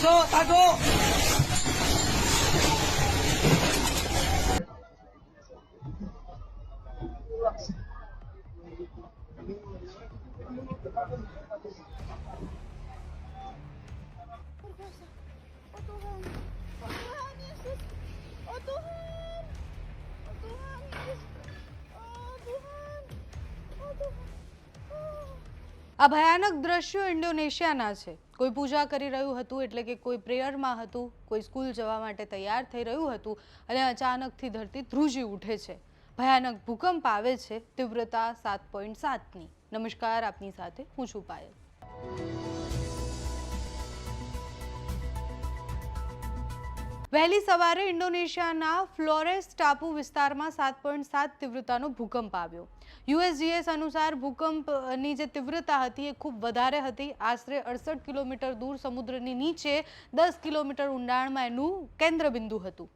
tago. આ ભયાનક દ્રશ્યો ઇન્ડોનેશિયાના છે। કોઈ પૂજા કરી રહ્યું હતું એટલે કે કોઈ પ્રેયરમાં હતું, કોઈ સ્કૂલ જવા માટે તૈયાર થઈ રહ્યું હતું અને અચાનકથી ધરતી ધ્રુજી ઉઠે છે। ભયાનક ભૂકંપ આવે છે, તીવ્રતા 7.7ની। નમસ્કાર, આપની સાથે હું છું પાયલ। વહેલી સવારે ઇન્ડોનેશિયાના ફ્લોરેસ ટાપુ વિસ્તારમાં 7.7 તીવ્રતાનો ભૂકંપ આવ્યો। યુએસજીએસ અનુસાર ભૂકંપની જે તીવ્રતા હતી એ ખૂબ વધારે હતી। આશરે 68 કિલોમીટર દૂર સમુદ્રની નીચે 10 કિલોમીટર ઊંડાણમાં એનું કેન્દ્રબિંદુ હતું।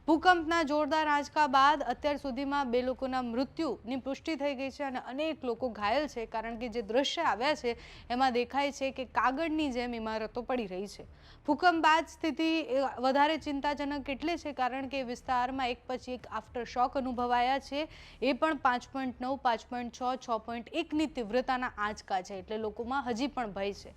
ભૂકંપના જોરદાર આંચકા બાદ અત્યાર સુધીમાં 2 લોકોના મૃત્યુની પુષ્ટિ થઈ ગઈ છે અને અનેક લોકો ઘાયલ છે, કારણ કે જે દ્રશ્ય આવ્યા છે એમાં દેખાય છે કે કાગળની જેમ ઇમારતો પડી રહી છે। ભૂકંપ બાદ સ્થિતિ વધારે ચિંતાજનક એટલે છે કારણ કે વિસ્તારમાં એક પછી એક આફ્ટર શોક અનુભવાયા છે। એ પણ 5.9, 5.6, 6.1ની તીવ્રતાના આંચકા છે, એટલે લોકોમાં હજી પણ ભય છે।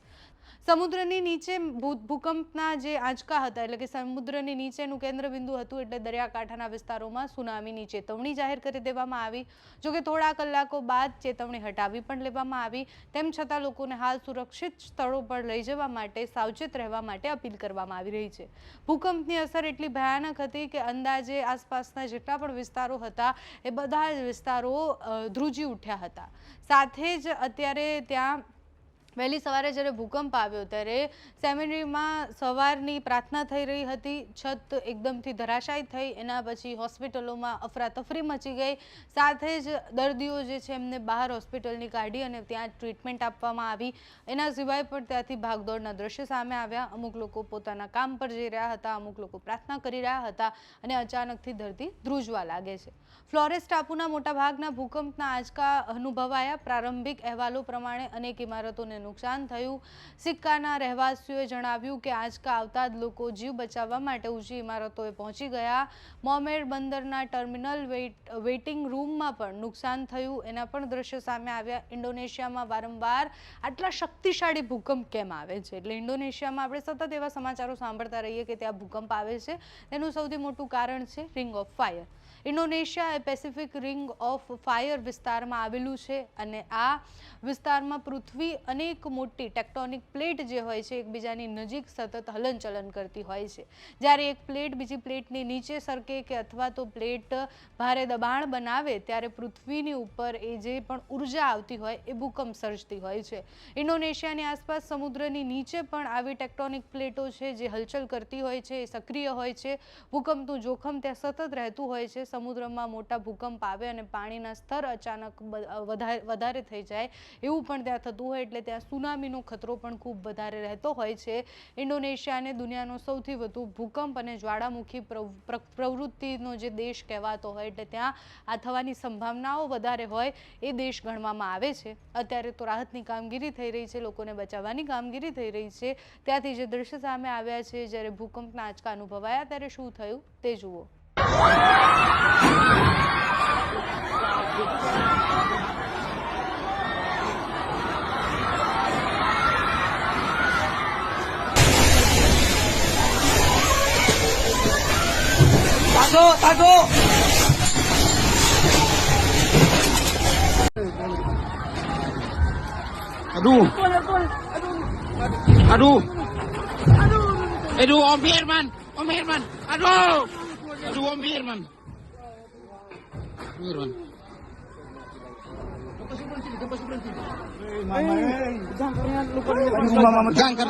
સમુદ્રની નીચે ભૂકંપના જે આંચકા હતા એટલે કે સમુદ્રની નીચેનું કેન્દ્રબિંદુ હતું એટલે દરિયાકાંઠાના વિસ્તારોમાં સુનામીની ચેતવણી જાહેર કરી દેવામાં આવી। જોકે થોડા કલાકો બાદ ચેતવણી હટાવી પણ લેવામાં આવી। તેમ છતાં લોકોને હાલ સુરક્ષિત સ્થળો પર લઈ જવા માટે સાવચેત રહેવા માટે અપીલ કરવામાં આવી રહી છે। ભૂકંપની અસર એટલી ભયાનક હતી કે અંદાજે આસપાસના જેટલા પણ વિસ્તારો હતા એ બધા જ વિસ્તારો ધ્રુજી ઉઠ્યા હતા। સાથે જ અત્યારે ત્યાં વહેલી સવારે જ્યારે ભૂકંપ આવ્યો ત્યારે સેમિનરીમાં સવારની પ્રાર્થના થઈ રહી હતી। છત એકદમથી ધરાશાયી થઈ, એના પછી હોસ્પિટલોમાં અફરાતફરી મચી ગઈ। સાથે જ દર્દીઓ જે છે એમને બહાર હોસ્પિટલની કાઢી અને ત્યાં ટ્રીટમેન્ટ આપવામાં આવી। એના સિવાય પણ ત્યાંથી ભાગદોડના દ્રશ્ય સામે આવ્યા। અમુક લોકો પોતાના કામ પર જઈ રહ્યા હતા, અમુક લોકો પ્રાર્થના કરી રહ્યા હતા અને અચાનકથી ધરતી ધ્રુજવા લાગે છે। ફ્લોરેસ ટાપુના મોટાભાગના ભૂકંપના આંચકા અનુભવાયા। પ્રારંભિક અહેવાલો પ્રમાણે અનેક ઇમારતોને નુકસાન થયું। સિક્કાના રહેવાસીઓએ જણાવ્યું કે આંચકા આવતા જ લોકો જીવ બચાવવા માટે ઊંચી ઇમારતોએ પહોંચી ગયા। મોમેર બંદરના ટર્મિનલ વેઇટિંગ રૂમમાં પણ નુકસાન થયું, એના પણ દ્રશ્યો સામે આવ્યા। ઇન્ડોનેશિયામાં વારંવાર આટલા શક્તિશાળી ભૂકંપ કેમ આવે છે? એટલે ઇન્ડોનેશિયામાં આપણે સતત એવા સમાચારો સાંભળતા રહીએ કે ત્યાં ભૂકંપ આવે છે। તેનું સૌથી મોટું કારણ છે ring of fire. Indonesia A Pacific ring of fire વિસ્તારમાં આવેલું છે અને આ વિસ્તારમાં પૃથ્વી અનેક મોટી ટેક્ટોનિક પ્લેટ જે હોય છે એકબીજાની નજીક સતત હલનચલન કરતી હોય છે। જ્યારે એક પ્લેટ બીજી પ્લેટની નીચે સરકે કે અથવા તો પ્લેટ ભારે દબાણ બનાવે ત્યારે પૃથ્વીની ઉપર એ જે પણ ઉર્જા આવતી હોય એ ભૂકંપ સર્જતી હોય છે। ઇન્ડોનેશિયાની આસપાસ સમુદ્રની નીચે પણ આવી ટેક્ટોનિક પ્લેટો છે જે હલચલ કરતી હોય છે, એ સક્રિય હોય છે। ભૂકંપનું જોખમ ત્યાં સતત રહેતું હોય છે। સમુદ્રમાં મોટા ભૂકંપ આવે અને પાણીના સ્તર અચાનક વધારે થઈ જાય એવું પણ ત્યાં થતું હોય એટલે ત્યાં સુનામીનો ખતરો પણ ખૂબ વધારે રહેતો હોય છે। ઇન્ડોનેશિયાને દુનિયાનો સૌથી વધુ ભૂકંપ અને જ્વાળામુખી પ્રવૃત્તિનો જે દેશ કહેવાતો હોય એટલે ત્યાં આ થવાની સંભાવનાઓ વધારે હોય એ દેશ ગણવામાં આવે છે। અત્યારે તો રાહતની કામગીરી થઈ રહી છે, લોકોને બચાવવાની કામગીરી થઈ રહી છે। ત્યાંથી જે દ્રશ્ય સામે આવ્યા છે, જ્યારે ભૂકંપના આંચકા અનુભવાયા ત્યારે શું થયું તે જુઓ। Tago. Aduh. Aduh, Om Firman. Aduh. Om Firman. Jangkar.